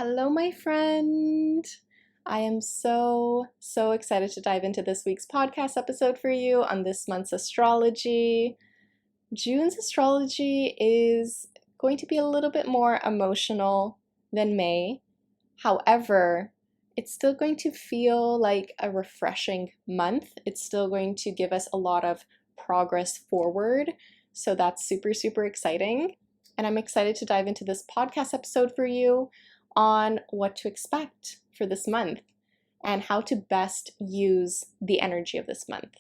Hello, my friend. I am so excited to dive into this week's podcast episode for you on this month's astrology. June's astrology is going to be a little bit more emotional than May. However, it's still going to feel like a refreshing month. It's still going to give us a lot of progress forward. So that's super exciting. And I'm excited to dive into this podcast episode for you on what to expect for this month and how to best use the energy of this month.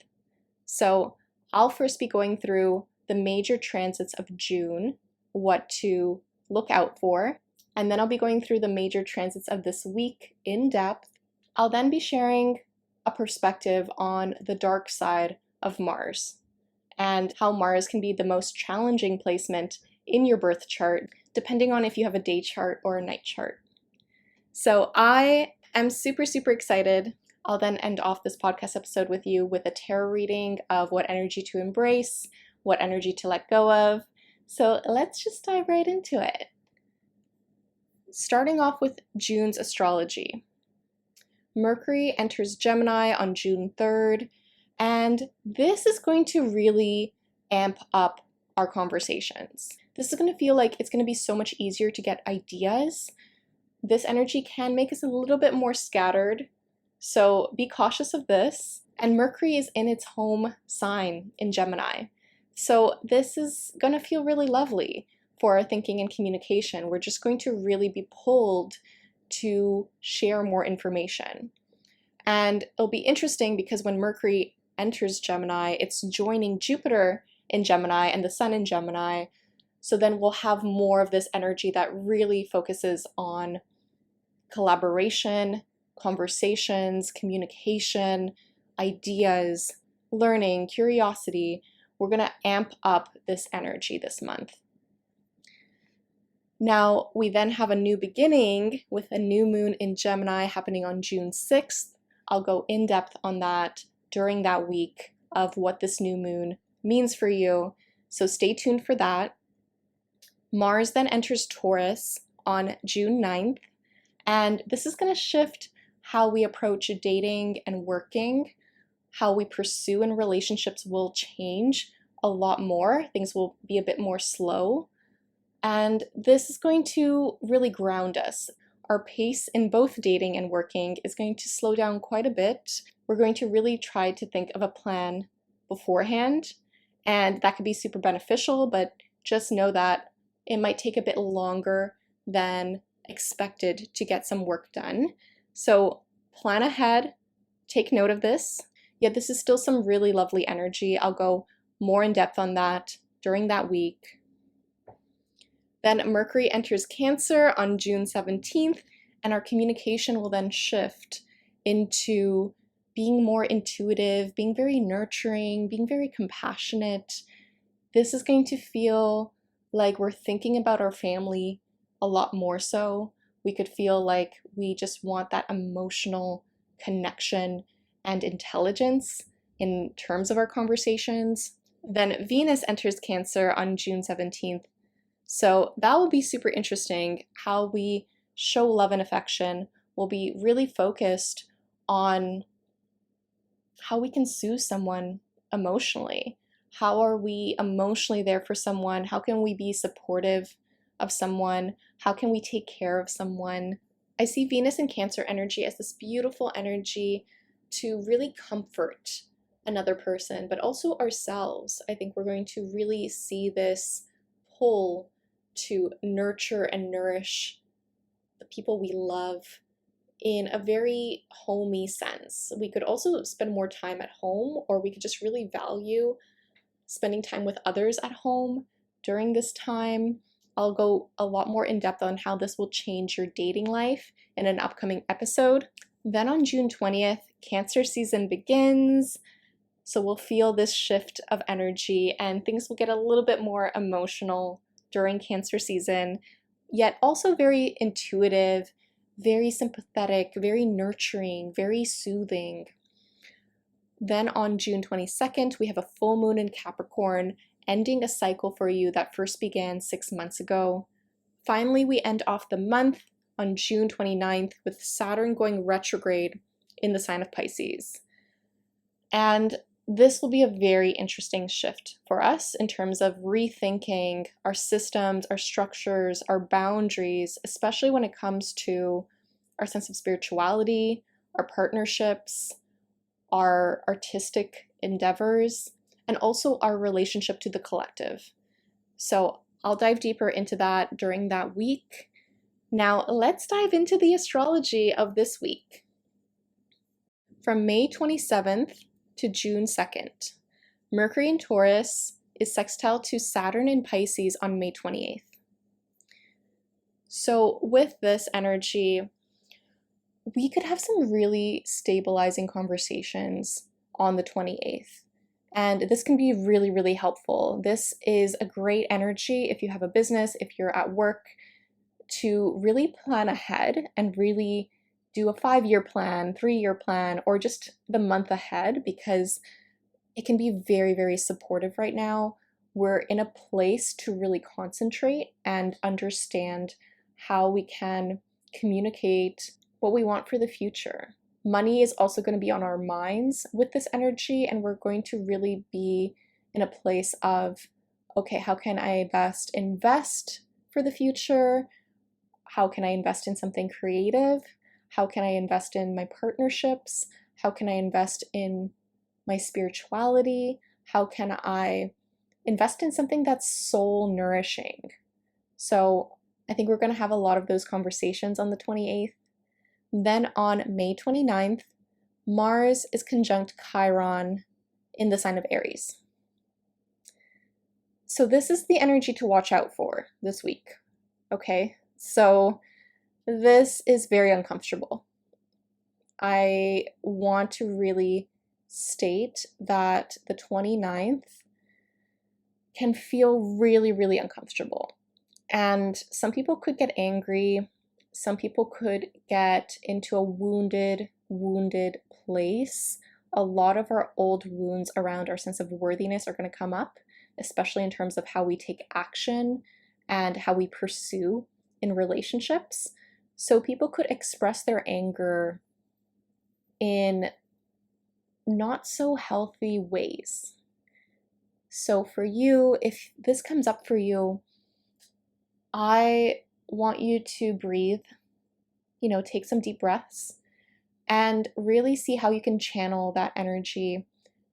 So I'll first be going through the major transits of June, what to look out for, and then I'll be going through the major transits of this week in depth. I'll then be sharing a perspective on the dark side of Mars and how Mars can be the most challenging placement in your birth chart, depending on if you have a day chart or a night chart. So I am super excited. I'll then end off this podcast episode with you with a tarot reading of what energy to embrace, what energy to let go of. So let's just dive right into it. Starting off with June's astrology. Mercury enters Gemini on June 3rd, and this is going to really amp up our conversations. This is going to feel like it's going to be so much easier to get ideas. This energy can make us a little bit more scattered, so be cautious of this. And Mercury is in its home sign in Gemini. So this is going to feel really lovely for our thinking and communication. We're just going to really be pulled to share more information. And it'll be interesting because when Mercury enters Gemini, it's joining Jupiter in Gemini and the Sun in Gemini. So then we'll have more of this energy that really focuses on collaboration, conversations, communication, ideas, learning, curiosity. We're going to amp up this energy this month. Now, we then have a new beginning with a new moon in Gemini happening on June 6th. I'll go in depth on that during that week of what this new moon means for you. So stay tuned for that. Mars then enters Taurus on June 9th, and this is going to shift how we approach dating and working. How we pursue in relationships will change a lot more. Things will be a bit more slow, and this is going to really ground us. Our pace in both dating and working is going to slow down quite a bit. We're going to really try to think of a plan beforehand, and that could be super beneficial, but just know that it might take a bit longer than expected to get some work done. So plan ahead, take note of this. Yet this is still some really lovely energy. I'll go more in depth on that during that week. Then Mercury enters Cancer on June 17th, and our communication will then shift into being more intuitive, being very nurturing, being very compassionate. This is going to feel like we're thinking about our family a lot more so. We could feel like we just want that emotional connection and intelligence in terms of our conversations. Then Venus enters Cancer on June 17th. So that will be super interesting. How we show love and affection will be really focused on how we can soothe someone emotionally. How are we emotionally there for someone? How can we be supportive of someone? How can we take care of someone? I see Venus and Cancer energy as this beautiful energy to really comfort another person, but also ourselves. I think we're going to really see this pull to nurture and nourish the people we love in a very homey sense. We could also spend more time at home, or we could just really value spending time with others at home during this time. I'll go a lot more in depth on how this will change your dating life in an upcoming episode. Then on June 20th, Cancer season begins. So we'll feel this shift of energy and things will get a little bit more emotional during Cancer season, yet also very intuitive, very sympathetic, very nurturing, very soothing. Then on June 22nd, we have a full moon in Capricorn, ending a cycle for you that first began 6 months ago. Finally, we end off the month on June 29th with Saturn going retrograde in the sign of Pisces. And this will be a very interesting shift for us in terms of rethinking our systems, our structures, our boundaries, especially when it comes to our sense of spirituality, our partnerships, our artistic endeavors, and also our relationship to the collective. So I'll dive deeper into that during that week. Now let's dive into the astrology of this week. From May 27th to June 2nd, Mercury in Taurus is sextile to Saturn in Pisces on May 28th. So with this energy, we could have some really stabilizing conversations on the 28th. And this can be really, really helpful. This is a great energy if you have a business, if you're at work, to really plan ahead and really do a 5-year plan, 3-year plan, or just the month ahead, because it can be very, very supportive right now. We're in a place to really concentrate and understand how we can communicate what we want for the future. Money is also going to be on our minds with this energy, and we're going to really be in a place of, okay, how can I best invest for the future? How can I invest in something creative? How can I invest in my partnerships? How can I invest in my spirituality? How can I invest in something that's soul nourishing? So I think we're going to have a lot of those conversations on the 28th. Then on May 29th, Mars is conjunct Chiron in the sign of Aries. So this is the energy to watch out for this week, okay? So this is very uncomfortable. I want to really state that the 29th can feel really, really uncomfortable. And some people could get angry. Some people could get into a wounded place. A lot of our old wounds around our sense of worthiness are going to come up, especially in terms of how we take action and how we pursue in relationships. So people could express their anger in not so healthy ways. So for you, if this comes up for you, I want you to breathe, take some deep breaths and really see how you can channel that energy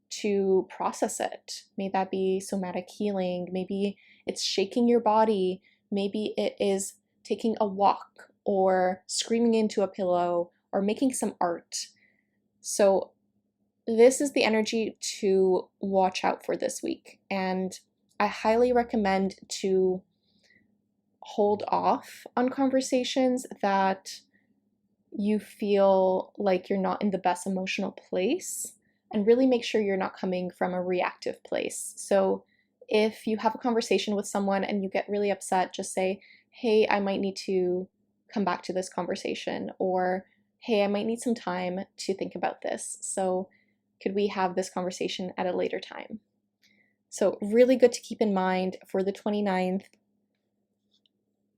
to process it. May that be somatic healing, maybe it's shaking your body, maybe it is taking a walk or screaming into a pillow or making some art. So this is the energy to watch out for this week. And I highly recommend to hold off on conversations that you feel like you're not in the best emotional place, and really make sure you're not coming from a reactive place. So if you have a conversation with someone and you get really upset, just say, hey, I might need to come back to this conversation, or hey, I might need some time to think about this. So could we have this conversation at a later time? So really good to keep in mind for the 29th.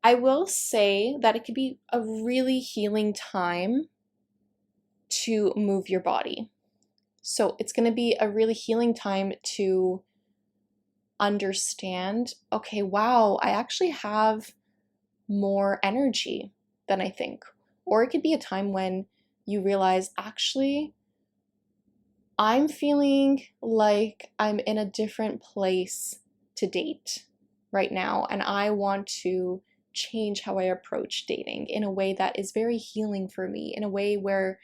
I will say that it could be a really healing time to move your body. So it's going to be a really healing time to understand, okay, wow, I actually have more energy than I think. Or it could be a time when you realize, actually, I'm feeling like I'm in a different place to date right now, and I want to change how I approach dating in a way that is very healing for me, in a way where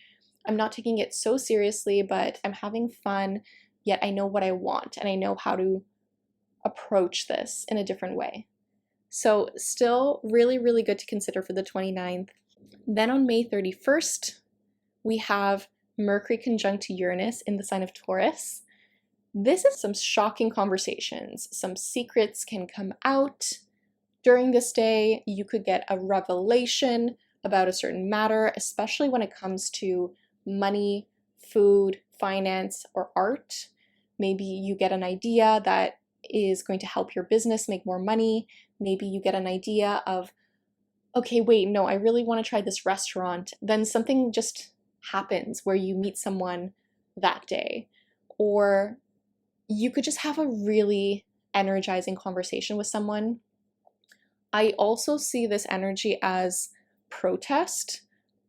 I'm not taking it so seriously, but I'm having fun, yet I know what I want and I know how to approach this in a different way. So still really, really good to consider for the 29th. Then on May 31st, we have Mercury conjunct Uranus in the sign of Taurus. This is some shocking conversations. Some secrets can come out during this day. You could get a revelation about a certain matter, especially when it comes to money, food, finance, or art. Maybe you get an idea that is going to help your business make more money. Maybe you get an idea of, okay, wait, no, I really want to try this restaurant. Then something just happens where you meet someone that day. Or you could just have a really energizing conversation with someone. I also see this energy as protest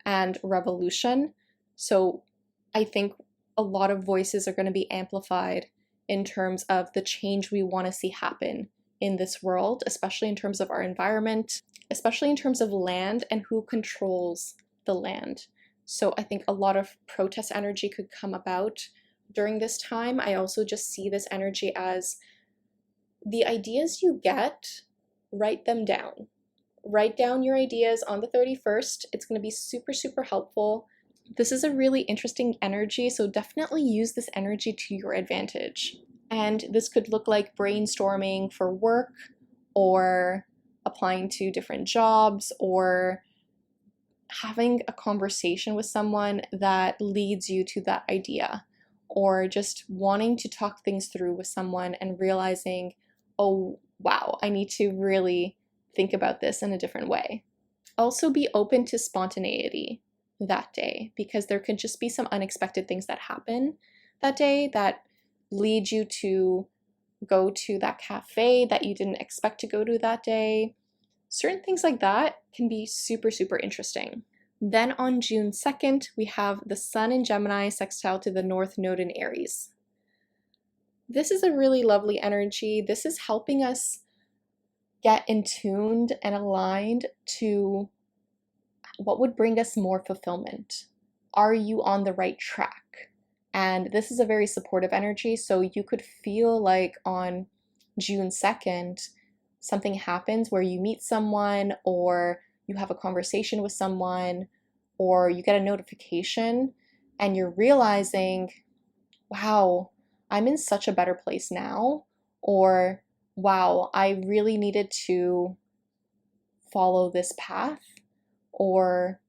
and revolution. So I think a lot of voices are going to be amplified in terms of the change we want to see happen in this world, especially in terms of our environment, especially in terms of land and who controls the land. So I think a lot of protest energy could come about during this time. I also just see this energy as the ideas you get, write them down. Write down your ideas on the 31st. It's going to be super, super helpful. This is a really interesting energy, so definitely use this energy to your advantage. And this could look like brainstorming for work, or applying to different jobs, or having a conversation with someone that leads you to that idea, or just wanting to talk things through with someone and realizing, oh, wow, I need to really think about this in a different way. Also, be open to spontaneity that day, because there could just be some unexpected things that happen that day that lead you to go to that cafe that you didn't expect to go to that day. Certain things like that can be super, super interesting. Then on June 2nd, we have the Sun in Gemini sextile to the North Node in Aries. This is a really lovely energy. This is helping us get in tuned and aligned to what would bring us more fulfillment. Are you on the right track? And this is a very supportive energy, so you could feel like on June 2nd, something happens where you meet someone, or you have a conversation with someone, or you get a notification and you're realizing, wow, I'm in such a better place now, or wow, I really needed to follow this path, or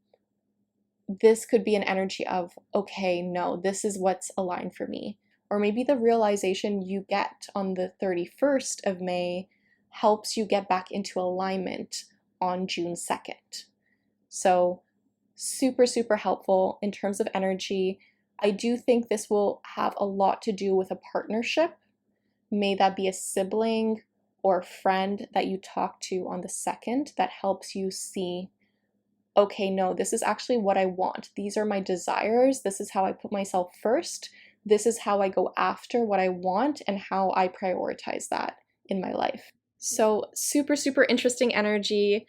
this could be an energy of, okay, no, this is what's aligned for me. Or maybe the realization you get on the 31st of May helps you get back into alignment on June 2nd. So super, super helpful in terms of energy. I do think this will have a lot to do with a partnership. May that be a sibling or a friend that you talk to on the 2nd that helps you see, okay, no, this is actually what I want. These are my desires. This is how I put myself first. This is how I go after what I want and how I prioritize that in my life. So super, super interesting energy.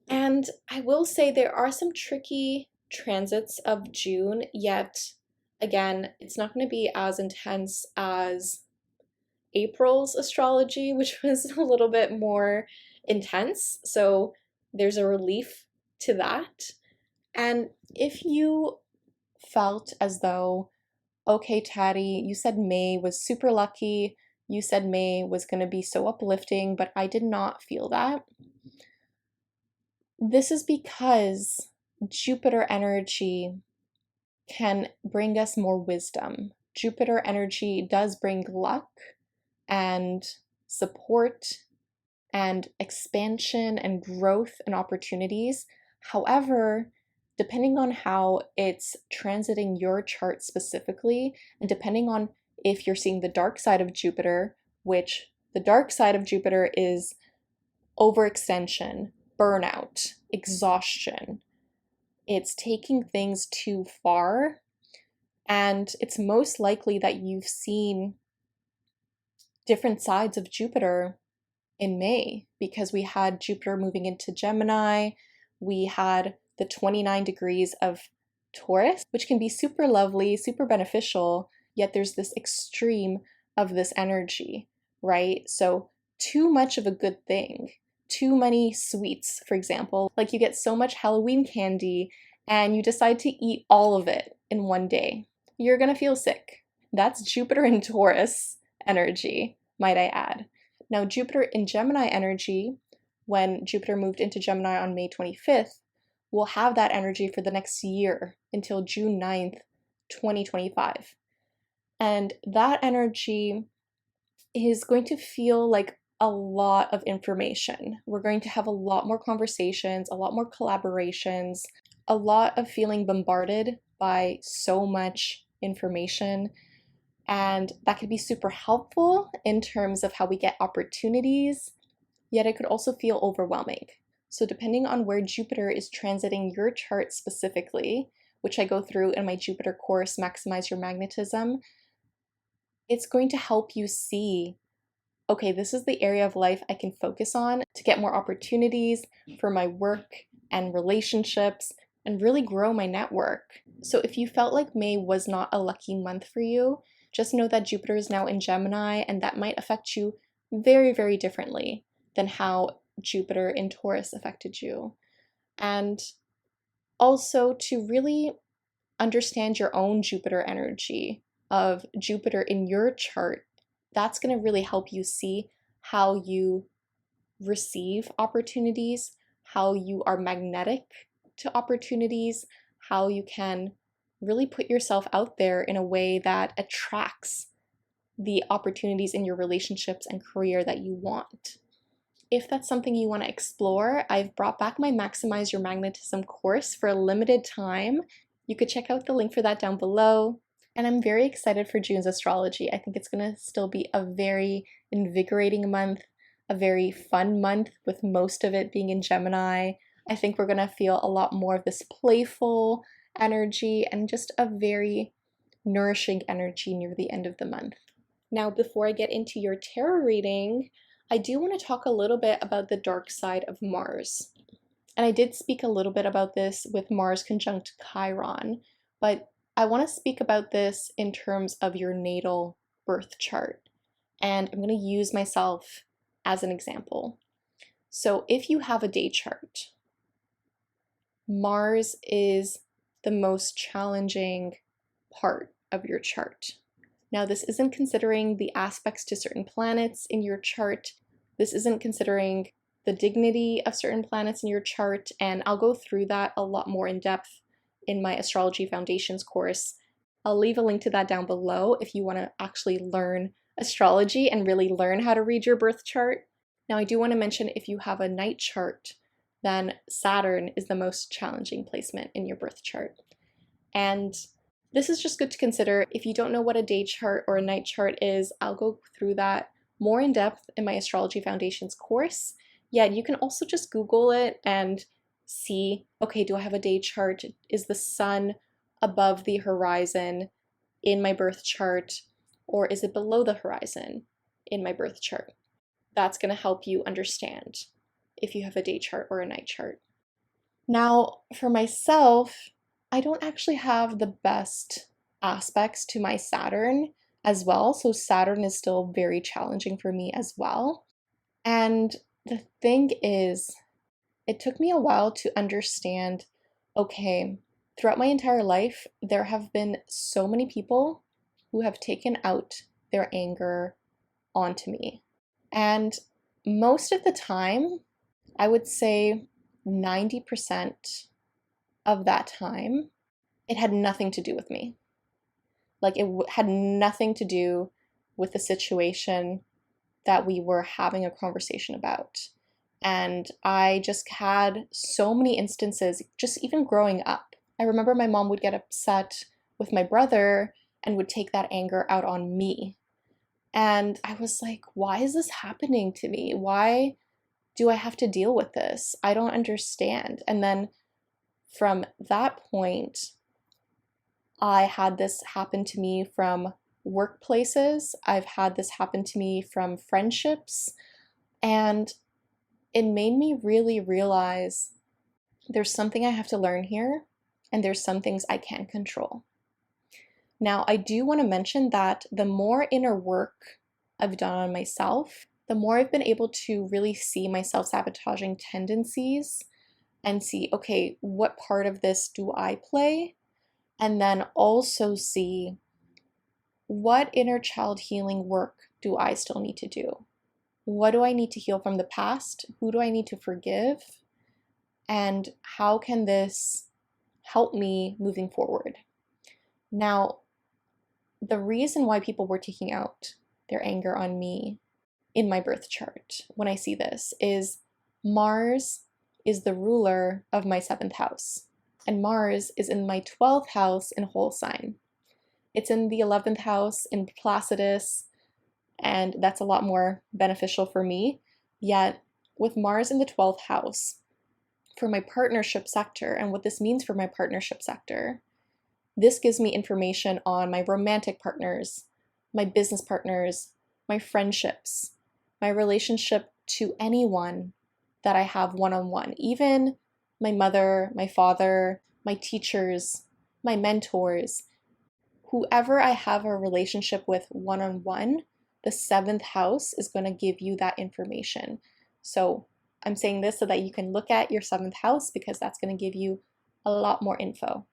And I will say there are some tricky transits of June, yet again, it's not going to be as intense as April's astrology, which was a little bit more intense. So there's a relief to that. And if you felt as though, okay, Taddy, you said May was super lucky, you said May was going to be so uplifting, but I did not feel that. This is because Jupiter energy can bring us more wisdom. Jupiter energy does bring luck and support and expansion and growth and opportunities. However, depending on how it's transiting your chart specifically, and depending on if you're seeing the dark side of Jupiter, which the dark side of Jupiter is overextension, burnout, exhaustion. It's taking things too far, and it's most likely that you've seen different sides of Jupiter in May, because we had Jupiter moving into Gemini, we had the 29 degrees of Taurus, which can be super lovely, super beneficial, yet there's this extreme of this energy, right? So too much of a good thing, too many sweets, for example, like you get so much Halloween candy and you decide to eat all of it in one day, you're gonna feel sick. That's Jupiter in Taurus energy, might I add. Now, Jupiter in Gemini energy, when Jupiter moved into Gemini on May 25th, will have that energy for the next year until June 9th, 2025. And that energy is going to feel like a lot of information. We're going to have a lot more conversations, a lot more collaborations, a lot of feeling bombarded by so much information. And that could be super helpful in terms of how we get opportunities, yet it could also feel overwhelming. So depending on where Jupiter is transiting your chart specifically, which I go through in my Jupiter course, Maximize Your Magnetism, it's going to help you see, okay, this is the area of life I can focus on to get more opportunities for my work and relationships and really grow my network. So if you felt like May was not a lucky month for you, just know that Jupiter is now in Gemini, and that might affect you very, very differently than how Jupiter in Taurus affected you. And also to really understand your own Jupiter energy of Jupiter in your chart, that's going to really help you see how you receive opportunities, how you are magnetic to opportunities, how you can really put yourself out there in a way that attracts the opportunities in your relationships and career that you want. If that's something you want to explore, I've brought back my Maximize Your Magnetism course for a limited time. You could check out the link for that down below. And I'm very excited for June's astrology. I think it's going to still be a very invigorating month, a very fun month, with most of it being in Gemini. I think we're going to feel a lot more of this playful energy and just a very nourishing energy near the end of the month. Now, before I get into your tarot reading, I do want to talk a little bit about the dark side of Mars. And I did speak a little bit about this with Mars conjunct Chiron, but I want to speak about this in terms of your natal birth chart. And I'm going to use myself as an example. So if you have a day chart, Mars is the most challenging part of your chart. Now, this isn't considering the aspects to certain planets in your chart. This isn't considering the dignity of certain planets in your chart, and I'll go through that a lot more in depth in my Astrology Foundations course. I'll leave a link to that down below if you want to actually learn astrology and really learn how to read your birth chart. Now, I do want to mention, if you have a night chart, then Saturn is the most challenging placement in your birth chart. And this is just good to consider. If you don't know what a day chart or a night chart is, I'll go through that more in depth in my Astrology Foundations course. Yeah, you can also just Google it and see, okay, do I have a day chart? Is the sun above the horizon in my birth chart, or is it below the horizon in my birth chart? That's going to help you understand if you have a day chart or a night chart. Now, for myself, I don't actually have the best aspects to my Saturn as well. So Saturn is still very challenging for me as well. And the thing is, it took me a while to understand, okay, throughout my entire life, there have been so many people who have taken out their anger onto me. And most of the time, I would say 90% of that time, it had nothing to do with me. Like, it had nothing to do with the situation that we were having a conversation about. And I just had so many instances, just even growing up. I remember my mom would get upset with my brother and would take that anger out on me. And I was like, why is this happening to me? Why do I have to deal with this? I don't understand. And then from that point, I had this happen to me from workplaces. I've had this happen to me from friendships. And it made me really realize there's something I have to learn here, and there's some things I can't control. Now, I do want to mention that the more inner work I've done on myself, the more I've been able to really see my self-sabotaging tendencies and see, okay, what part of this do I play? And then also see, what inner child healing work do I still need to do? What do I need to heal from the past? Who do I need to forgive? And how can this help me moving forward? Now, the reason why people were taking out their anger on me in my birth chart when I see this is Mars is the ruler of my 7th house, and Mars is in my 12th house in whole sign. It's in the 11th house in Placidus, and that's a lot more beneficial for me. Yet, with Mars in the 12th house, for my partnership sector, and what this means for my partnership sector, this gives me information on my romantic partners, my business partners, my friendships, my relationship to anyone that I have one-on-one, even my mother, my father, my teachers, my mentors, whoever I have a relationship with one-on-one, the 7th house is going to give you that information. So I'm saying this so that you can look at your 7th house, because that's going to give you a lot more info.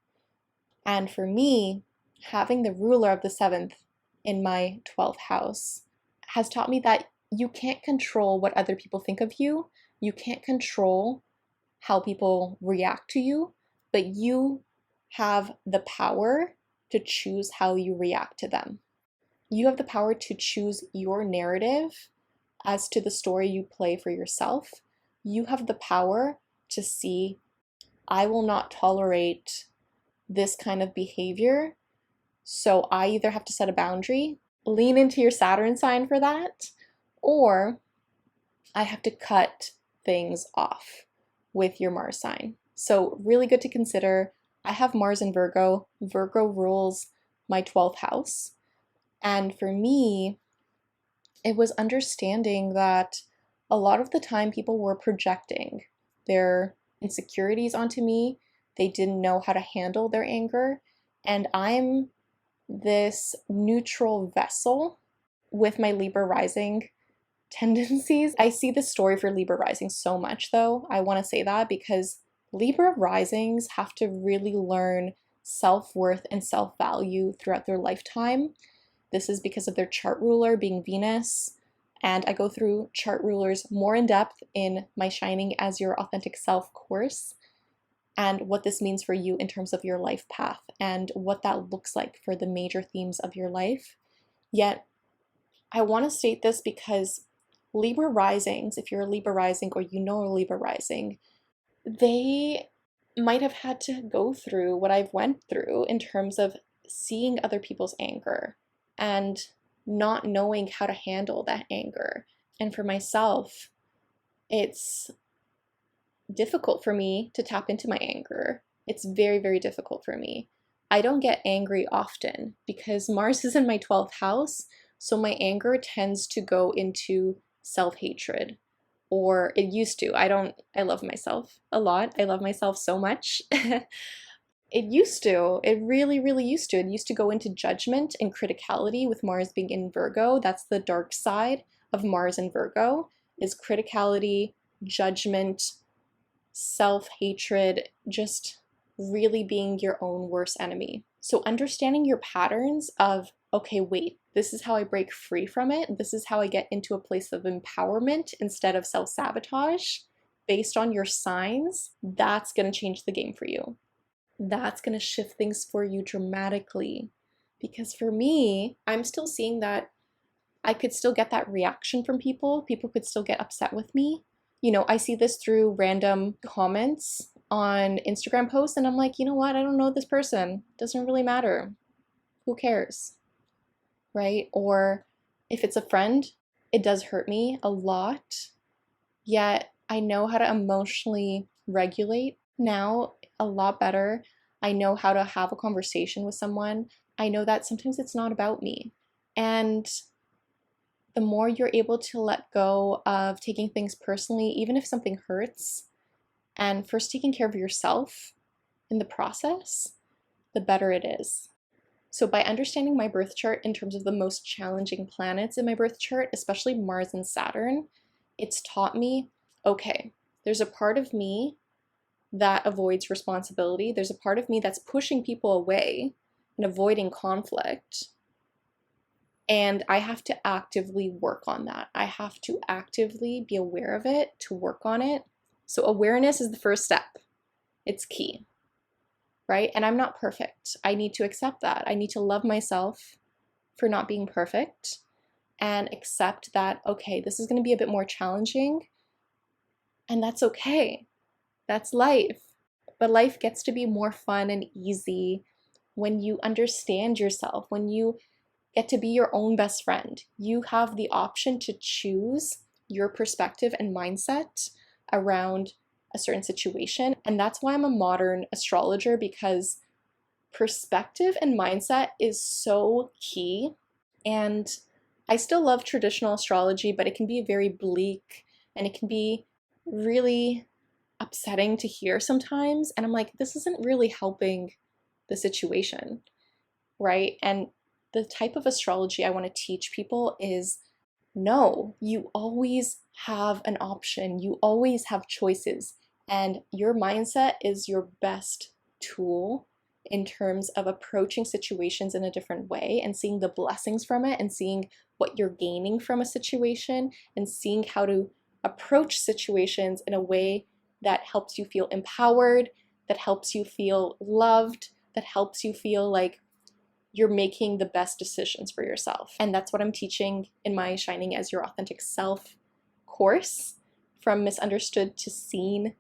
And for me, having the ruler of the 7th in my 12th house has taught me that you can't control what other people think of you. You can't control how people react to you, but you have the power to choose how you react to them. You have the power to choose your narrative as to the story you play for yourself. You have the power to see, I will not tolerate this kind of behavior, so I either have to set a boundary, lean into your Saturn sign for that, or I have to cut things off with your Mars sign. So really good to consider. I have Mars in Virgo. Virgo rules my 12th house. And for me, it was understanding that a lot of the time people were projecting their insecurities onto me. They didn't know how to handle their anger. And I'm this neutral vessel with my Libra rising tendencies. I see the story for Libra rising so much, though. I want to say that because Libra risings have to really learn self-worth and self-value throughout their lifetime. This is because of their chart ruler being Venus, and I go through chart rulers more in depth in my Shining as Your Authentic Self course, and what this means for you in terms of your life path and what that looks like for the major themes of your life. Yet, I want to state this because Libra risings, if you're a Libra rising or you know a Libra rising, they might have had to go through what I've went through in terms of seeing other people's anger and not knowing how to handle that anger. And for myself, it's difficult for me to tap into my anger. It's very, very difficult for me. I don't get angry often because Mars is in my 12th house, so my anger tends to go into self-hatred, or it used to. I love myself a lot. I love myself so much. It really, really used to. It used to go into judgment and criticality with Mars being in Virgo. That's the dark side of Mars in Virgo, is criticality, judgment, self-hatred, just really being your own worst enemy. So understanding your patterns of, okay, wait, this is how I break free from it. This is how I get into a place of empowerment instead of self-sabotage based on your signs, that's going to change the game for you. That's going to shift things for you dramatically. Because for me, I'm still seeing that I could still get that reaction from people. People could still get upset with me. You know, I see this through random comments on Instagram posts, and I'm like, you know what? I don't know this person. Doesn't really matter. Who cares? Right? Or if it's a friend, it does hurt me a lot. Yet I know how to emotionally regulate now a lot better. I know how to have a conversation with someone. I know that sometimes it's not about me. And the more you're able to let go of taking things personally, even if something hurts, and first taking care of yourself in the process, the better it is. So by understanding my birth chart in terms of the most challenging planets in my birth chart, especially Mars and Saturn, it's taught me, okay, there's a part of me that avoids responsibility. There's a part of me that's pushing people away and avoiding conflict. And I have to actively work on that. I have to actively be aware of it to work on it. So awareness is the first step. It's key, right? And I'm not perfect. I need to accept that. I need to love myself for not being perfect. and accept that, okay, this is going to be a bit more challenging, and that's okay. That's life. But life gets to be more fun and easy when you understand yourself, when you get to be your own best friend. You have the option to choose your perspective and mindset around a certain situation. And that's why I'm a modern astrologer, because perspective and mindset is so key. And I still love traditional astrology, but it can be very bleak and it can be really upsetting to hear sometimes. And I'm like, this isn't really helping the situation, right? And the type of astrology I want to teach people is no, you always have an option, you always have choices, and your mindset is your best tool in terms of approaching situations in a different way and seeing the blessings from it and seeing what you're gaining from a situation and seeing how to approach situations in a way that helps you feel empowered, that helps you feel loved, that helps you feel like you're making the best decisions for yourself. And that's what I'm teaching in my Shining as Your Authentic Self course, From Misunderstood to Seen.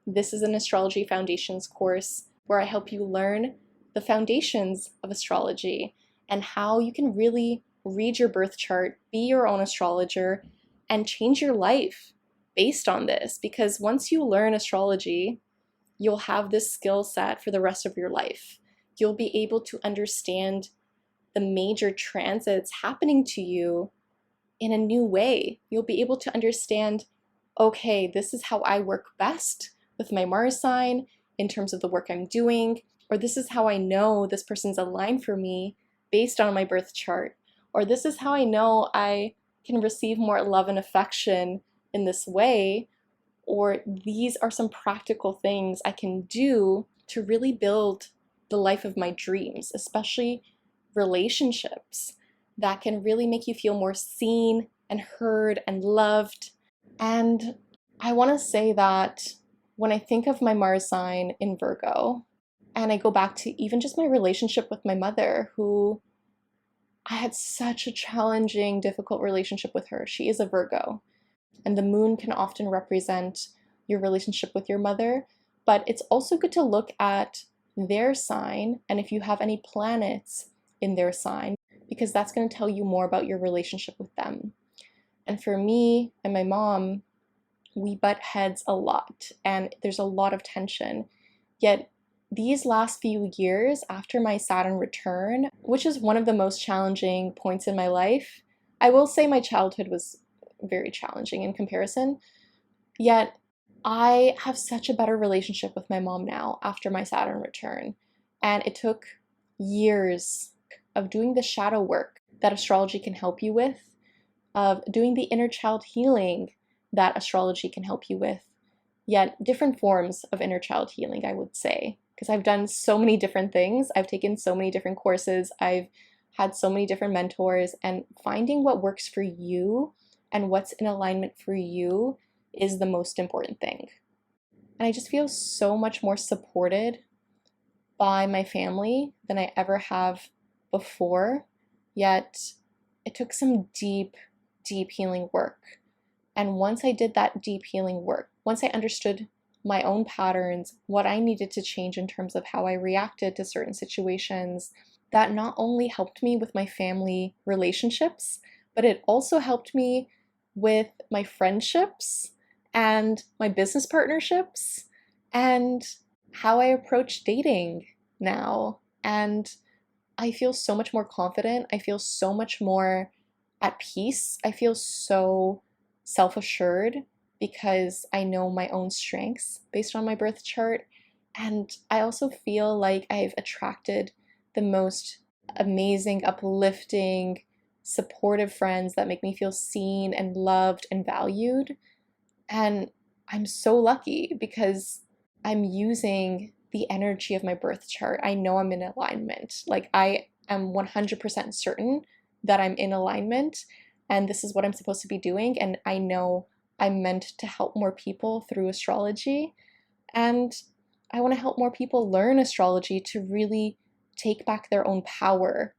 This is an astrology foundations course where I help you learn the foundations of astrology and how you can really read your birth chart, be your own astrologer, and change your life based on this. Because once you learn astrology, you'll have this skill set for the rest of your life. You'll be able to understand the major transits happening to you in a new way. You'll be able to understand, okay, this is how I work best with my Mars sign in terms of the work I'm doing, or this is how I know this person's aligned for me based on my birth chart, or this is how I know I can receive more love and affection in this way, or these are some practical things I can do to really build the life of my dreams, especially relationships that can really make you feel more seen and heard and loved. And I want to say that when I think of my Mars sign in Virgo, and I go back to even just my relationship with my mother, who I had such a challenging, difficult relationship with her. She is a Virgo, and the moon can often represent your relationship with your mother, but it's also good to look at their sign and if you have any planets in their sign, because that's going to tell you more about your relationship with them. And for me and my mom, we butt heads a lot and there's a lot of tension. Yet these last few years after my Saturn return, which is one of the most challenging points in my life, I will say my childhood was very challenging in comparison, yet I have such a better relationship with my mom now after my Saturn return. And it took years of doing the shadow work that astrology can help you with, of doing the inner child healing that astrology can help you with, yet different forms of inner child healing, I would say, because I've done so many different things. I've taken so many different courses. I've had so many different mentors, and finding what works for you and what's in alignment for you is the most important thing. And I just feel so much more supported by my family than I ever have before, yet it took some deep, deep healing work. And once I did that deep healing work, once I understood my own patterns, what I needed to change in terms of how I reacted to certain situations, that not only helped me with my family relationships, but it also helped me with my friendships and my business partnerships and how I approach dating now. And I feel so much more confident. I feel so much more at peace. I feel so self-assured because I know my own strengths based on my birth chart. And I also feel like I've attracted the most amazing, uplifting, supportive friends that make me feel seen and loved and valued. And I'm so lucky because I'm using the energy of my birth chart. I know I'm in alignment. Like, I am 100% certain that I'm in alignment and this is what I'm supposed to be doing. And I know I'm meant to help more people through astrology. And I want to help more people learn astrology to really take back their own power,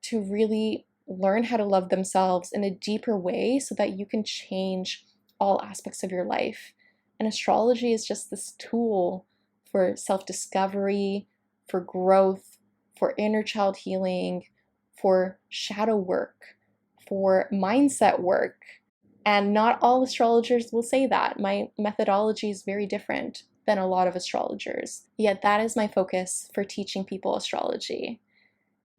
to really learn how to love themselves in a deeper way so that you can change all aspects of your life. And astrology is just this tool for self-discovery, for growth, for inner child healing, for shadow work, for mindset work. And not all astrologers will say that. My methodology is very different than a lot of astrologers. Yet that is my focus for teaching people astrology.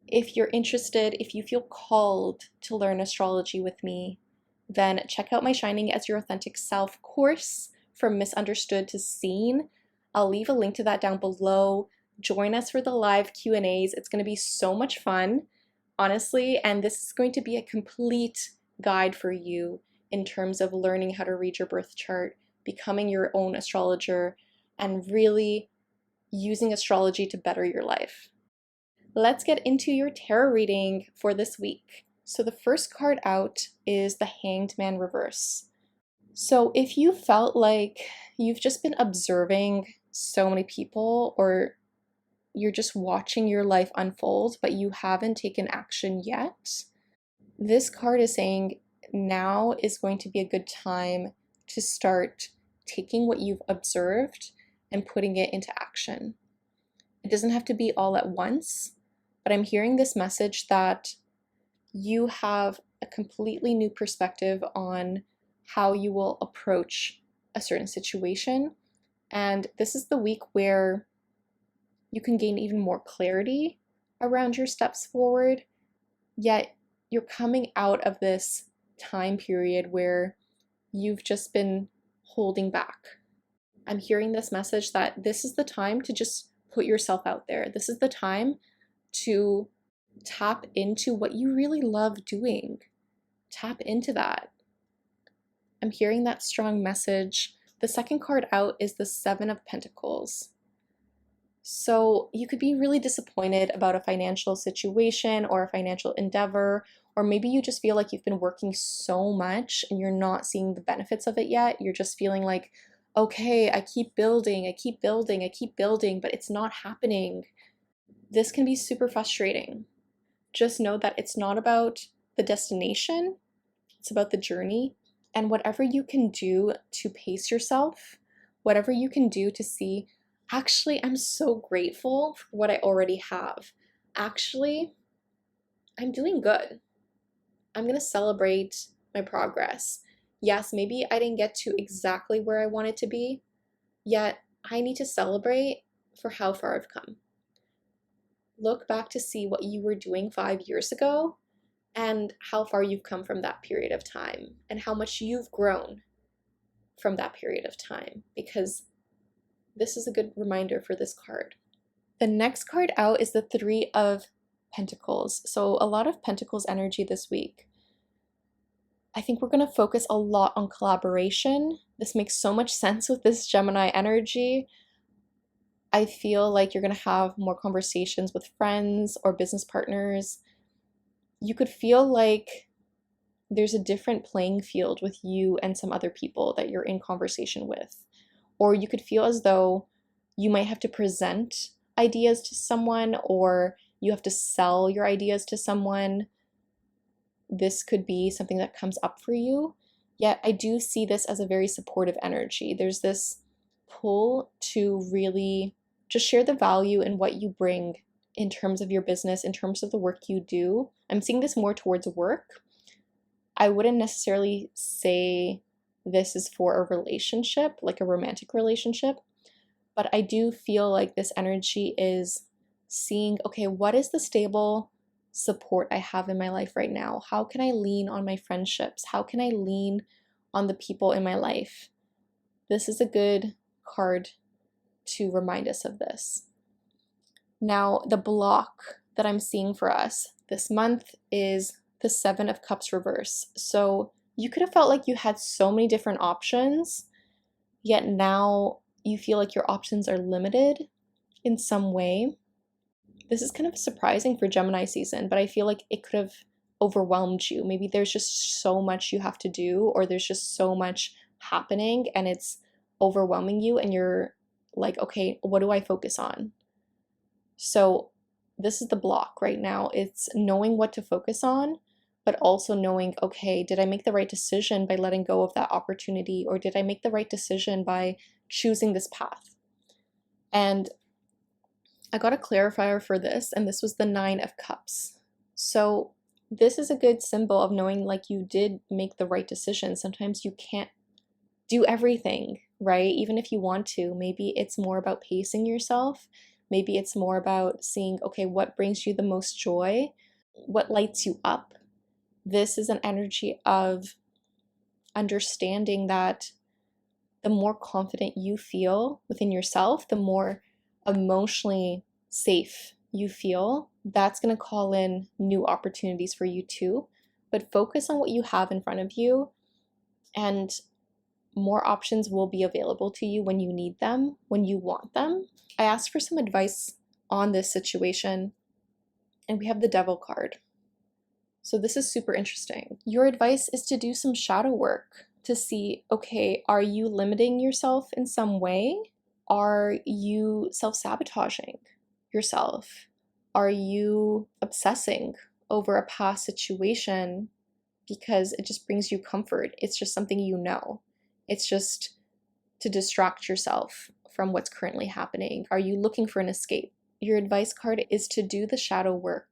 If you're interested, if you feel called to learn astrology with me, then check out my Shining as Your Authentic Self course, From Misunderstood to Seen. I'll leave a link to that down below. Join us for the live Q&As. It's going to be so much fun, honestly, and this is going to be a complete guide for you in terms of learning how to read your birth chart, becoming your own astrologer, and really using astrology to better your life. Let's get into your tarot reading for this week. So the first card out is the Hanged Man reverse. So if you felt like you've just been observing so many people, or you're just watching your life unfold, but you haven't taken action yet, this card is saying now is going to be a good time to start taking what you've observed and putting it into action. It doesn't have to be all at once, but I'm hearing this message that you have a completely new perspective on how you will approach a certain situation. And this is the week where you can gain even more clarity around your steps forward, yet you're coming out of this time period where you've just been holding back. I'm hearing this message that this is the time to just put yourself out there. This is the time to tap into what you really love doing. Tap into that. I'm hearing that strong message. The second card out is the Seven of Pentacles. So you could be really disappointed about a financial situation or a financial endeavor, or maybe you just feel like you've been working so much and you're not seeing the benefits of it yet. You're just feeling like, okay, I keep building, but it's not happening. This can be super frustrating. Just know that it's not about the destination, it's about the journey. And whatever you can do to pace yourself, whatever you can do to see, actually, I'm so grateful for what I already have. Actually, I'm doing good. I'm going to celebrate my progress. Yes, maybe I didn't get to exactly where I wanted to be, yet I need to celebrate for how far I've come. Look back to see what you were doing 5 years ago and how far you've come from that period of time and how much you've grown from that period of time, because this is a good reminder for this card. The next card out is the Three of Pentacles. So a lot of Pentacles energy this week. I think we're going to focus a lot on collaboration. This makes so much sense with this Gemini energy. I feel like you're going to have more conversations with friends or business partners. You could feel like there's a different playing field with you and some other people that you're in conversation with. Or you could feel as though you might have to present ideas to someone, or you have to sell your ideas to someone. This could be something that comes up for you. Yet I do see this as a very supportive energy. There's this pull to really just share the value in what you bring in terms of your business, in terms of the work you do. I'm seeing this more towards work. I wouldn't necessarily say this is for a relationship, like a romantic relationship, but I do feel like this energy is seeing, okay, what is the stable support I have in my life right now? How can I lean on my friendships? How can I lean on the people in my life? This is a good card to remind us of this. Now, the block that I'm seeing for us this month is the Seven of Cups reverse. So you could have felt like you had so many different options, yet now you feel like your options are limited in some way. This is kind of surprising for Gemini season, but I feel like it could have overwhelmed you. Maybe there's just so much you have to do, or there's just so much happening and it's overwhelming you and you're like, okay, what do I focus on? So this is the block right now. It's knowing what to focus on, but also knowing, okay, did I make the right decision by letting go of that opportunity, or did I make the right decision by choosing this path? And I got a clarifier for this, and this was the 9 of Cups. So this is a good symbol of knowing like you did make the right decision. Sometimes you can't do everything, right? Even if you want to, maybe it's more about pacing yourself. Maybe it's more about seeing, okay, what brings you the most joy? What lights you up? This is an energy of understanding that the more confident you feel within yourself, the more emotionally safe you feel, that's going to call in new opportunities for you too. But focus on what you have in front of you, and more options will be available to you when you need them, when you want them. I asked for some advice on this situation, and we have the Devil card. So this is super interesting. Your advice is to do some shadow work to see, okay, are you limiting yourself in some way? Are you self-sabotaging yourself? Are you obsessing over a past situation because it just brings you comfort? It's just something you know. It's just to distract yourself from what's currently happening. Are you looking for an escape? Your advice card is to do the shadow work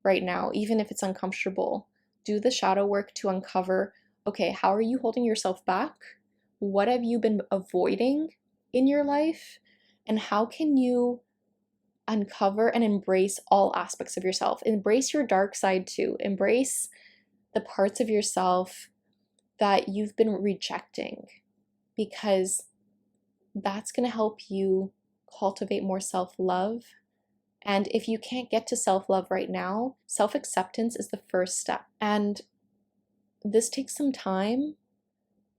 right now, even if it's uncomfortable. Do the shadow work to uncover, okay, how are you holding yourself back? What have you been avoiding in your life? And how can you uncover and embrace all aspects of yourself? Embrace your dark side too. Embrace the parts of yourself that you've been rejecting, because that's going to help you cultivate more self-love. And if you can't get to self-love right now, self-acceptance is the first step. And this takes some time,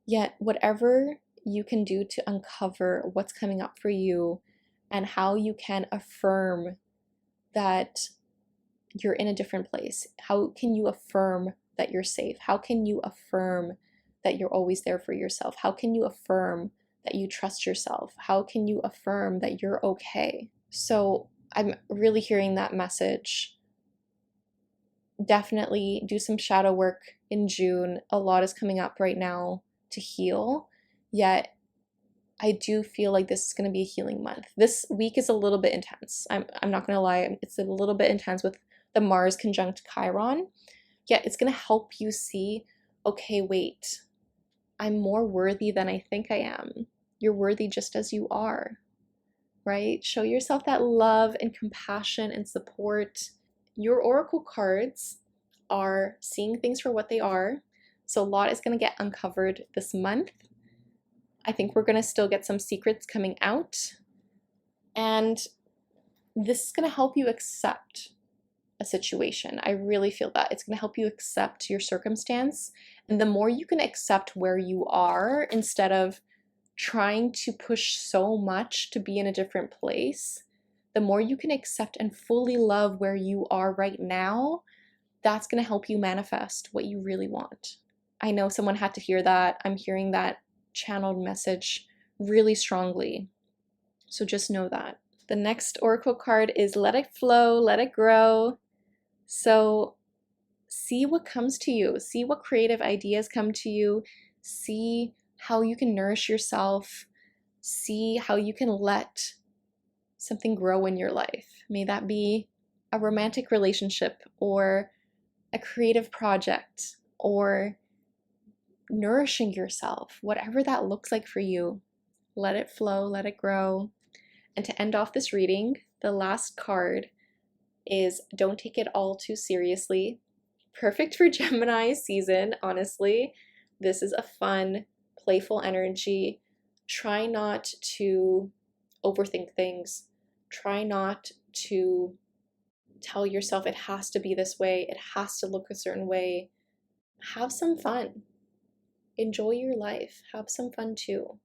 yet whatever you can do to uncover what's coming up for you and how you can affirm that you're in a different place. How can you affirm that you're safe? How can you affirm that you're always there for yourself? How can you affirm that you trust yourself? How can you affirm that you're okay? So I'm really hearing that message. Definitely do some shadow work in June. A lot is coming up right now to heal, yet I do feel like this is going to be a healing month. This week is a little bit intense. I'm not going to lie. It's a little bit intense with the Mars conjunct Chiron, yet it's going to help you see, okay, wait, I'm more worthy than I think I am. You're worthy just as you are, right? Show yourself that love and compassion and support. Your oracle cards are seeing things for what they are. So a lot is going to get uncovered this month. I think we're going to still get some secrets coming out. And this is going to help you accept a situation. I really feel that. It's going to help you accept your circumstance. And the more you can accept where you are instead of trying to push so much to be in a different place, the more you can accept and fully love where you are right now, that's going to help you manifest what you really want. I know someone had to hear that. I'm hearing that channeled message really strongly. So just know that. The next oracle card is let it flow, let it grow. So see what comes to you. See what creative ideas come to you. See how you can nourish yourself. See how you can let something grow in your life. May that be a romantic relationship or a creative project or nourishing yourself, whatever that looks like for you. Let it flow, let it grow. And to end off this reading, the last card is don't take it all too seriously. Perfect for Gemini season, honestly. This is a fun, playful energy. Try not to overthink things. Try not to tell yourself it has to be this way, it has to look a certain way. Have some fun. Enjoy your life. Have some fun too.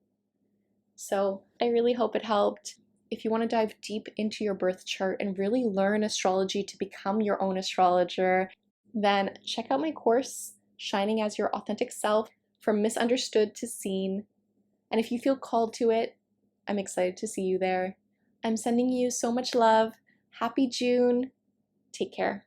So I really hope it helped. If you want to dive deep into your birth chart and really learn astrology to become your own astrologer, then check out my course, Shining as Your Authentic Self, From Misunderstood to Seen. And if you feel called to it, I'm excited to see you there. I'm sending you so much love. Happy June. Take care.